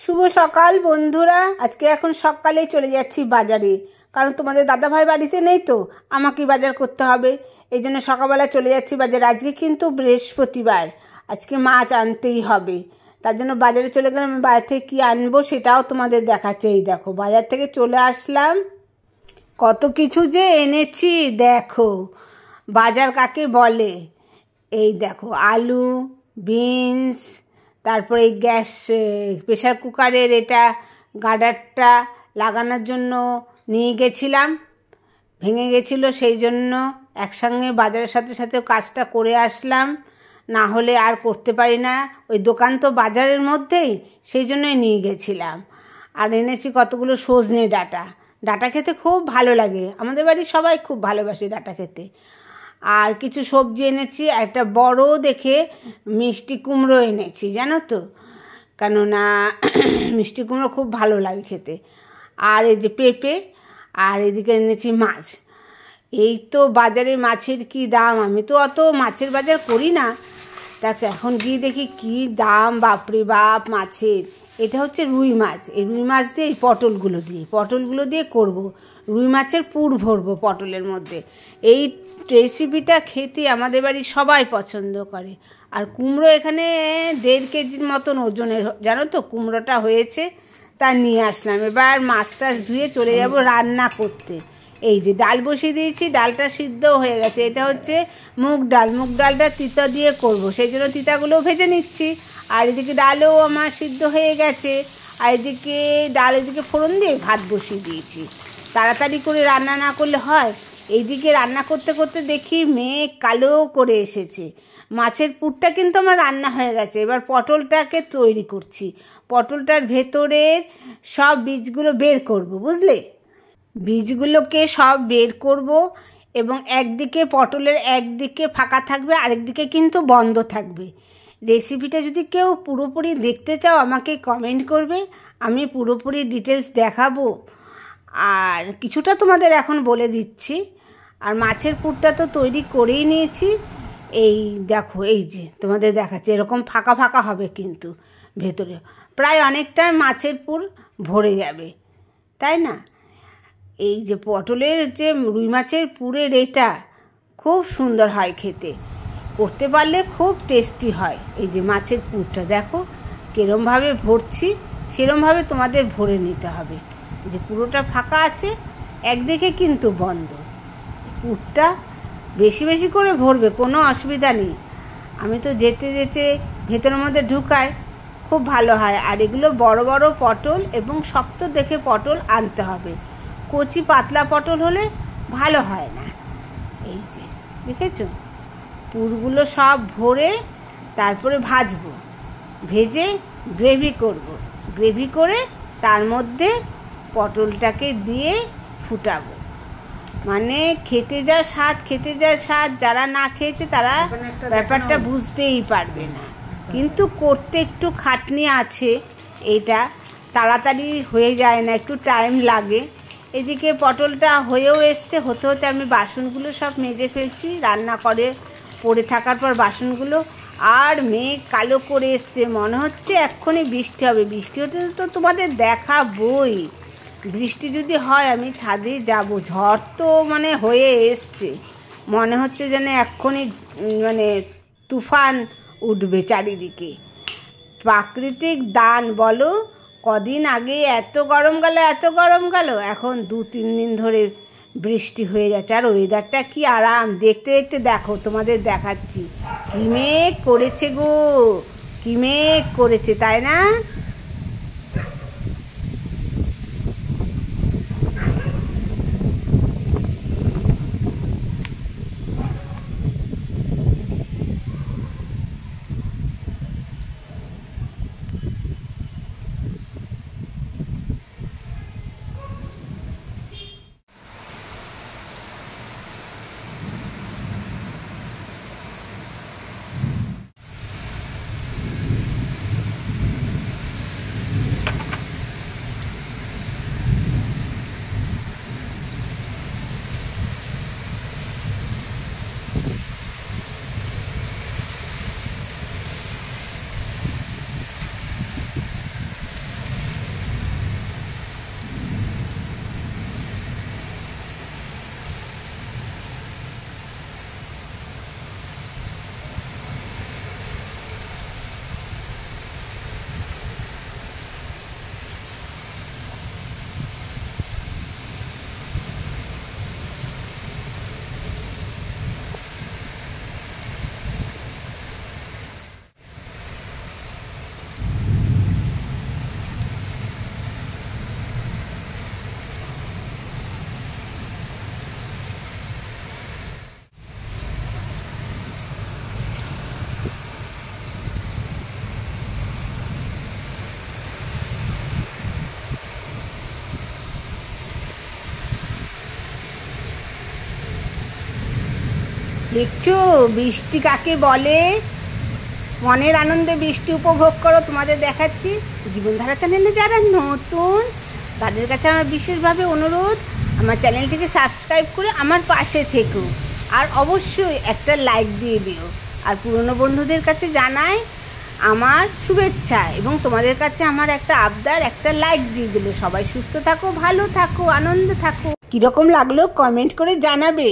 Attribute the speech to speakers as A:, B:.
A: শুভ সকাল বন্ধুরা। আজকে এখন সকালেই চলে যাচ্ছি বাজারে, কারণ তোমাদের দাদাভাই বাড়িতে নেই, তো আমাকেই বাজার করতে হবে। এই জন্য সকালবেলা চলে যাচ্ছি বাজারে। আজকে কিন্তু বৃহস্পতিবার, আজকে মাছ আনতেই হবে। তার জন্য বাজারে চলে গেলাম। বাজার থেকে কী আনবো সেটাও তোমাদের দেখাচ্ছে। এই দেখো, বাজার থেকে চলে আসলাম, কত কিছু যে এনেছি দেখো। বাজার কাকে বলে? এই দেখো, আলু, বিনস, তারপরে এই গ্যাস প্রেশার কুকারের এটা গার্ডারটা লাগানোর জন্য নিয়ে গেছিলাম, ভেঙে গেছিলো, সেই জন্য একসঙ্গে বাজারের সাথে সাথেও কাজটা করে আসলাম, না হলে আর করতে পারি না। ওই দোকান তো বাজারের মধ্যেই, সেই জন্যই নিয়ে গেছিলাম। আর এনেছি কতগুলো সজনে ডাঁটা। ডাঁটা খেতে খুব ভালো লাগে, আমাদের বাড়ির সবাই খুব ভালোবাসে ডাঁটা খেতে। আর কিছু সবজি এনেছি, একটা বড় দেখে মিষ্টি কুমড়ো এনেছি, জানো তো, কেননা মিষ্টি কুমড়ো খুব ভালো লাগে খেতে। আর এই যে পেঁপে, আর এদিকে এনেছি মাছ। এই তো বাজারে মাছের কি দাম, আমি তো অত মাছের বাজার করি না, তাকে এখন গিয়ে দেখি কি দাম, বাপরে বাপ মাছের। এটা হচ্ছে রুই মাছ। এই রুই মাছ দিয়ে এই পটলগুলো দিয়ে করব। রুই মাছের পুর ভরবো পটলের মধ্যে। এই রেসিপিটা খেতে আমাদের বাড়ির সবাই পছন্দ করে। আর কুমড়ো এখানে 1.5 কেজির মতন ওজনের, জানো তো, কুমড়োটা হয়েছে, তা নিয়ে আসলাম। এবার মাছটা ধুয়ে চলে যাব রান্না করতে। এই যে ডাল বসিয়ে দিয়েছি, ডালটা সিদ্ধ হয়ে গেছে। এটা হচ্ছে মুগ ডালটা তিতা দিয়ে করব, সেই জন্য তিতাগুলোও ভেজে নিচ্ছি। আর এদিকে ডালও আমার সিদ্ধ হয়ে গেছে। আর এদিকে এদিকে ফোড়ন দিয়ে ভাত বসিয়ে দিয়েছি। তাড়াতাড়ি করে রান্না না করলে হয়। এইদিকে রান্না করতে করতে দেখি মেঘ কালো করে এসেছে। মাছের পুরটা কিন্তু আমার রান্না হয়ে গেছে। এবার পটলটাকে তৈরি করছি। পটলটার ভেতরের সব বীজগুলো বের করব, বুঝলে? বীজগুলোকে সব বের করব, এবং একদিকে পটলের একদিকে ফাঁকা থাকবে, আরেকদিকে কিন্তু বন্ধ থাকবে। রেসিপিটা যদি কেউ পুরোপুরি দেখতে চাও আমাকে কমেন্ট করবে, আমি পুরোপুরি ডিটেলস দেখাবো। আর কিছুটা তোমাদের এখন বলে দিচ্ছি। আর মাছের পুরটা তো তৈরি করেই নিয়েছি। এই দেখো, এই যে তোমাদের দেখাচ্ছি, এরকম ফাঁকা ফাঁকা হবে কিন্তু ভেতরে, প্রায় অনেকটা মাছের পুর ভরে যাবে, তাই না? এই যে পটলের যে রুই মাছের পুরের এটা খুব সুন্দর হয় খেতে, করতে পারলে খুব টেস্টি হয়। এই যে মাছের পুরটা দেখো কিরমভাবে ভরছি, সেরমভাবে তোমাদের ভরে নিতে হবে। এই যে পুরোটা ফাঁকা আছে, একদিকে কিন্তু বন্ধ। পুরটা বেশি বেশি করে ভরবে, কোনো অসুবিধা নেই। আমি তো যেতে যেতে ভেতরের মধ্যে ঢুকাই, খুব ভালো হয়। আর এগুলো বড় বড় পটল এবং শক্ত দেখে পটল আনতে হবে, কচি পাতলা পটল হলে ভালো হয় না। এই যে দেখেছ, পুরগুলো সব ভরে তারপরে ভাজবো, ভেজে গ্রেভি করব। গ্রেভি করে তার মধ্যে পটলটাকে দিয়ে ফুটাবো। মানে খেতে যা স্বাদ, যারা না খেয়েছে তারা ব্যাপারটা বুঝতেই পারবে না। কিন্তু করতে একটু খাটনি আছে, এটা তাড়াতাড়ি হয়ে যায় না, একটু টাইম লাগে। এদিকে পটলটা হয়েও এসছে, হতে হতে আমি বাসনগুলো সব মেজে ফেলছি, রান্না করে পড়ে থাকার পর বাসনগুলো। আর মেঘ কালো করে এসছে, মনে হচ্ছে এক্ষুনি বৃষ্টি হবে। বৃষ্টি হতে তো তোমাদের দেখাবই। বৃষ্টি যদি হয় আমি ছাদে যাব। ঝড় তো মানে হয়ে এসছে, মনে হচ্ছে যেন এক্ষুনি মানে তুফান উঠবে চারিদিকে। প্রাকৃতিক দান বলো, কদিন আগে এত গরম গেল, এখন 2-3 দিন ধরে বৃষ্টি হয়ে যাচ্ছে। আর ওয়েদারটা কি আরাম, দেখতে দেখতে দেখো তোমাদের দেখাচ্ছি। কি মেঘ করেছে গো, কি মেঘ করেছে, তাই না? দেখছো বৃষ্টি কাকে বলে? মনের আনন্দে বৃষ্টি উপভোগ করো। তোমাদের দেখাচ্ছি। জীবনধারা চ্যানেলে যারা নতুন তাদের কাছে আমার বিশেষভাবে অনুরোধ, আমার চ্যানেলটিকে সাবস্ক্রাইব করে আমার পাশে থেকো, আর অবশ্যই একটা লাইক দিয়ে দিও। আর পুরনো বন্ধুদের কাছে জানাই আমার শুভেচ্ছা, এবং তোমাদের কাছে আমার একটা আবদার, একটা লাইক দিয়ে দিলে। সবাই সুস্থ থাকো, ভালো থাকো, আনন্দে থাকো। কীরকম লাগলো কমেন্ট করে জানাবে।